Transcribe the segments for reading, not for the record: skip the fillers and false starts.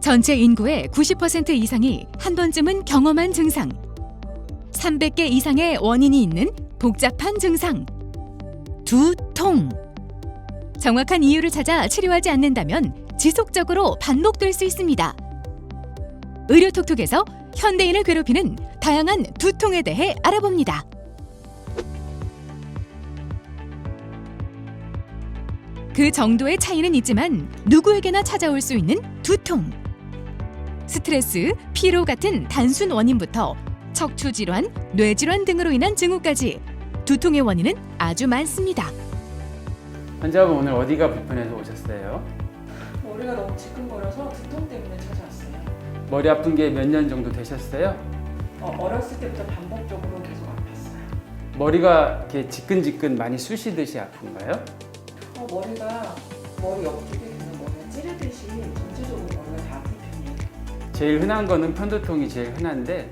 전체 인구의 90% 이상이 한 번쯤은 경험한 증상. 300개 이상의 원인이 있는 복잡한 증상. 두통. 정확한 이유를 찾아 치료하지 않는다면 지속적으로 반복될 수 있습니다. 의료톡톡에서 현대인을 괴롭히는 다양한 두통에 대해 알아봅니다. 그 정도의 차이는 있지만 누구에게나 찾아올 수 있는 두통. 스트레스, 피로 같은 단순 원인부터 척추 질환, 뇌 질환 등으로 인한 증후까지 두통의 원인은 아주 많습니다. 환자분 오늘 어디가 불편해서 오셨어요? 머리가 너무 지끈거려서 두통 때문에 찾아왔어요. 머리 아픈 게 몇 년 정도 되셨어요? 어렸을 때부터 반복적으로 계속 아팠어요. 머리가 이렇게 지끈지끈 많이 쑤시듯이 아픈가요? 머리 옆쪽에 있는 머리가 찌르듯이 전체적으로 머리가 다 아픈 편이에요. 제일 흔한 거는 편두통이 제일 흔한데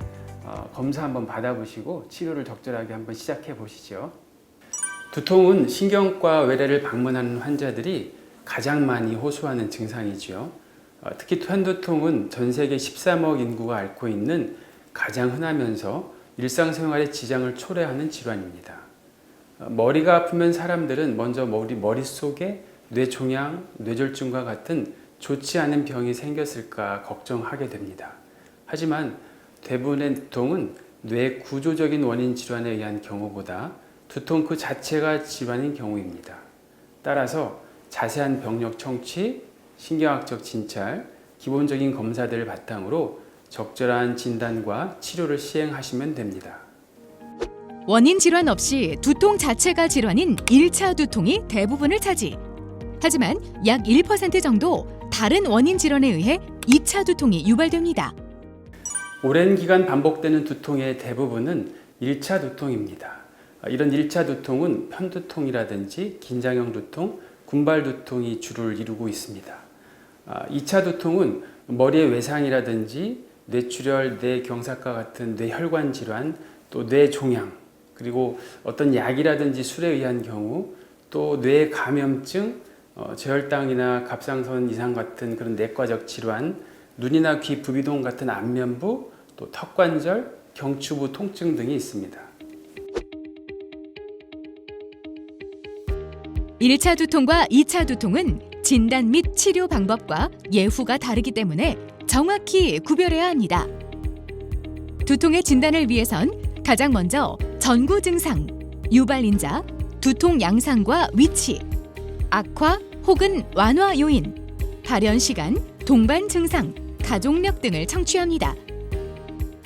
검사 한번 받아보시고 치료를 적절하게 한번 시작해 보시죠. 두통은 신경과 외래를 방문하는 환자들이 가장 많이 호소하는 증상이죠. 특히 편두통은 전 세계 13억 인구가 앓고 있는 가장 흔하면서 일상생활에 지장을 초래하는 질환입니다. 머리가 아프면 사람들은 먼저 머릿속에 뇌종양, 뇌졸중과 같은 좋지 않은 병이 생겼을까 걱정하게 됩니다. 하지만 대부분의 두통은 뇌 구조적인 원인 질환에 의한 경우보다 두통 그 자체가 질환인 경우입니다. 따라서 자세한 병력 청취, 신경학적 진찰, 기본적인 검사들을 바탕으로 적절한 진단과 치료를 시행하시면 됩니다. 원인 질환 없이 두통 자체가 질환인 1차 두통이 대부분을 차지. 하지만 약 1% 정도 다른 원인 질환에 의해 2차 두통이 유발됩니다. 오랜 기간 반복되는 두통의 대부분은 1차 두통입니다. 이런 1차 두통은 편두통이라든지 긴장형 두통, 군발 두통이 주를 이루고 있습니다. 2차 두통은 머리의 외상이라든지 뇌출혈, 뇌경색과 같은 뇌혈관 질환, 또 뇌종양, 그리고 어떤 약이라든지 술에 의한 경우, 또 뇌 감염증, 저혈당이나 갑상선 이상 같은 그런 내과적 질환, 눈이나 귀 부비동 같은 안면부, 또 턱관절, 경추부 통증 등이 있습니다. 1차 두통과 2차 두통은 진단 및 치료 방법과 예후가 다르기 때문에 정확히 구별해야 합니다. 두통의 진단을 위해선 가장 먼저 전구 증상, 유발인자, 두통 양상과 위치, 악화 혹은 완화 요인, 발현 시간, 동반 증상, 가족력 등을 청취합니다.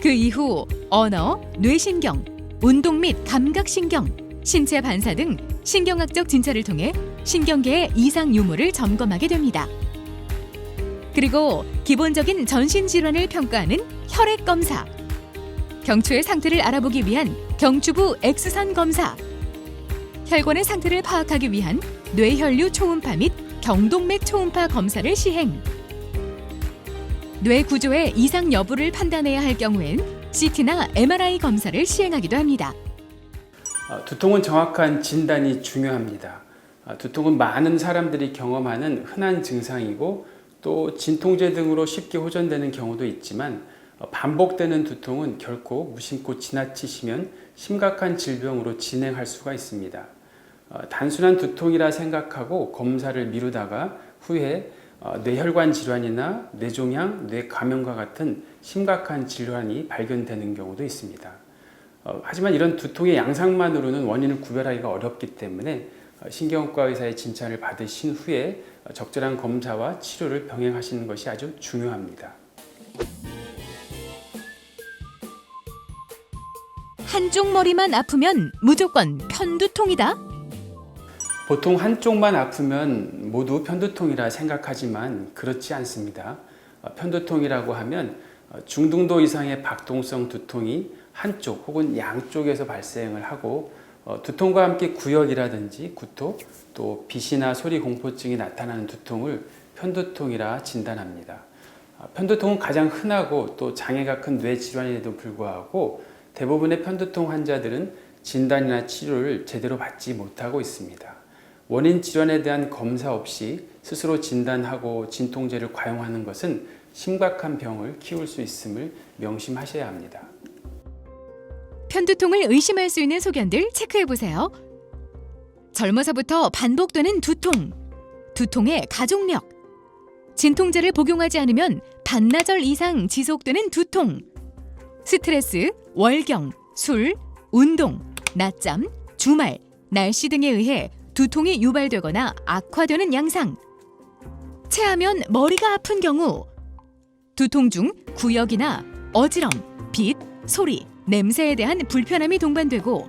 그 이후 언어, 뇌신경, 운동 및 감각신경, 신체 반사 등 신경학적 진찰을 통해 신경계의 이상 유무를 점검하게 됩니다. 그리고 기본적인 전신 질환을 평가하는 혈액 검사, 경추의 상태를 알아보기 위한 경추부 X선 검사, 혈관의 상태를 파악하기 위한 뇌혈류 초음파 및 경동맥 초음파 검사를 시행. 뇌 구조의 이상 여부를 판단해야 할 경우엔 CT나 MRI 검사를 시행하기도 합니다. 두통은 정확한 진단이 중요합니다. 두통은 많은 사람들이 경험하는 흔한 증상이고 또 진통제 등으로 쉽게 호전되는 경우도 있지만 반복되는 두통은 결코 무심코 지나치시면 심각한 질병으로 진행할 수가 있습니다. 단순한 두통이라 생각하고 검사를 미루다가 후에 뇌혈관 질환이나 뇌종양, 뇌감염과 같은 심각한 질환이 발견되는 경우도 있습니다. 하지만 이런 두통의 양상만으로는 원인을 구별하기가 어렵기 때문에 신경과 의사의 진찰을 받으신 후에 적절한 검사와 치료를 병행하시는 것이 아주 중요합니다. 한쪽 머리만 아프면 무조건 편두통이다? 보통 한쪽만 아프면 모두 편두통이라 생각하지만 그렇지 않습니다. 편두통이라고 하면 중등도 이상의 박동성 두통이 한쪽 혹은 양쪽에서 발생을 하고 두통과 함께 구역이라든지 구토, 또 빛이나 소리 공포증이 나타나는 두통을 편두통이라 진단합니다. 편두통은 가장 흔하고 또 장애가 큰 뇌질환에도 불구하고 대부분의 편두통 환자들은 진단이나 치료를 제대로 받지 못하고 있습니다. 원인 질환에 대한 검사 없이 스스로 진단하고 진통제를 과용하는 것은 심각한 병을 키울 수 있음을 명심하셔야 합니다. 편두통을 의심할 수 있는 소견들 체크해 보세요. 젊어서부터 반복되는 두통, 두통의 가족력, 진통제를 복용하지 않으면 반나절 이상 지속되는 두통, 스트레스, 월경, 술, 운동, 낮잠, 주말, 날씨 등에 의해 두통이 유발되거나 악화되는 양상, 체하면 머리가 아픈 경우, 두통 중 구역이나 어지럼, 빛, 소리, 냄새에 대한 불편함이 동반되고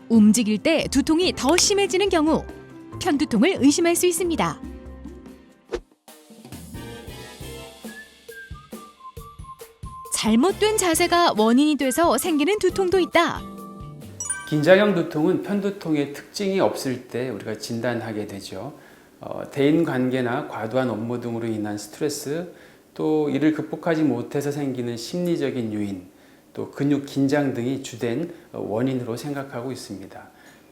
움직일 때 두통이 더 심해지는 경우 편두통을 의심할 수 있습니다. 잘못된 자세가 원인이 돼서 생기는 두통도 있다. 긴장형 두통은 편두통의 특징이 없을 때 우리가 진단하게 되죠. 대인관계나 과도한 업무 등으로 인한 스트레스, 또 이를 극복하지 못해서 생기는 심리적인 요인, 또 근육 긴장 등이 주된 원인으로 생각하고 있습니다.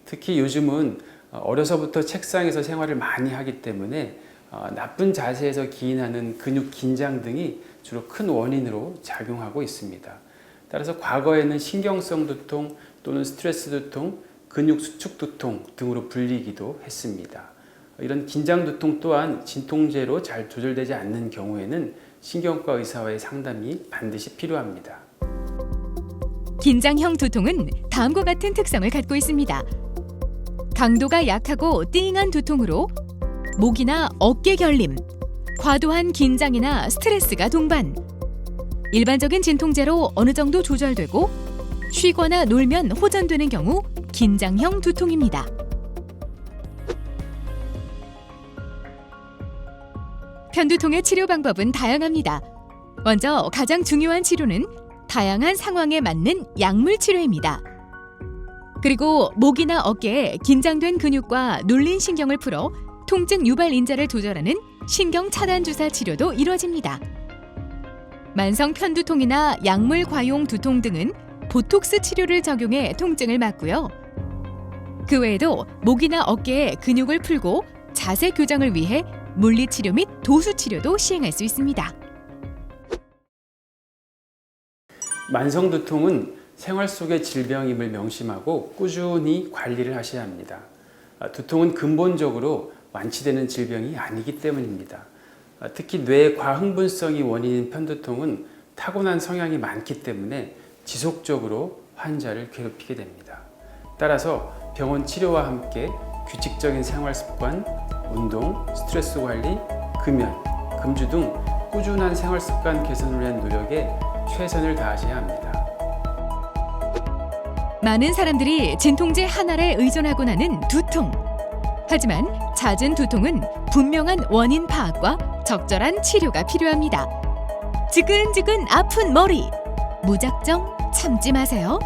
특히 요즘은 어려서부터 책상에서 생활을 많이 하기 때문에 나쁜 자세에서 기인하는 근육 긴장 등이 주로 큰 원인으로 작용하고 있습니다. 따라서 과거에는 신경성 두통 또는 스트레스 두통, 근육 수축 두통 등으로 불리기도 했습니다. 이런 긴장 두통 또한 진통제로 잘 조절되지 않는 경우에는 신경과 의사와의 상담이 반드시 필요합니다. 긴장형 두통은 다음과 같은 특성을 갖고 있습니다. 강도가 약하고 띵한 두통으로 목이나 어깨 결림, 과도한 긴장이나 스트레스가 동반, 일반적인 진통제로 어느 정도 조절되고 쉬거나 놀면 호전되는 경우 긴장형 두통입니다. 편두통의 치료 방법은 다양합니다. 먼저 가장 중요한 치료는 다양한 상황에 맞는 약물 치료입니다. 그리고 목이나 어깨에 긴장된 근육과 눌린 신경을 풀어 통증 유발 인자를 조절하는 신경 차단 주사 치료도 이루어집니다. 만성 편두통이나 약물 과용 두통 등은 보톡스 치료를 적용해 통증을 막고요. 그 외에도 목이나 어깨에 근육을 풀고 자세 교정을 위해 물리치료 및 도수치료도 시행할 수 있습니다. 만성 두통은 생활 속의 질병임을 명심하고 꾸준히 관리를 하셔야 합니다. 두통은 근본적으로 완치되는 질병이 아니기 때문입니다. 특히 뇌 과흥분성이 원인인 편두통은 타고난 성향이 많기 때문에 지속적으로 환자를 괴롭히게 됩니다. 따라서 병원 치료와 함께 규칙적인 생활 습관, 운동, 스트레스 관리, 금연, 금주 등 꾸준한 생활 습관 개선을 위한 노력에 최선을 다하셔야 합니다. 많은 사람들이 진통제 하나에 의존하고 나는 두통. 하지만 잦은 두통은 분명한 원인 파악과 적절한 치료가 필요합니다. 지근지근 아픈 머리, 무작정 참지 마세요.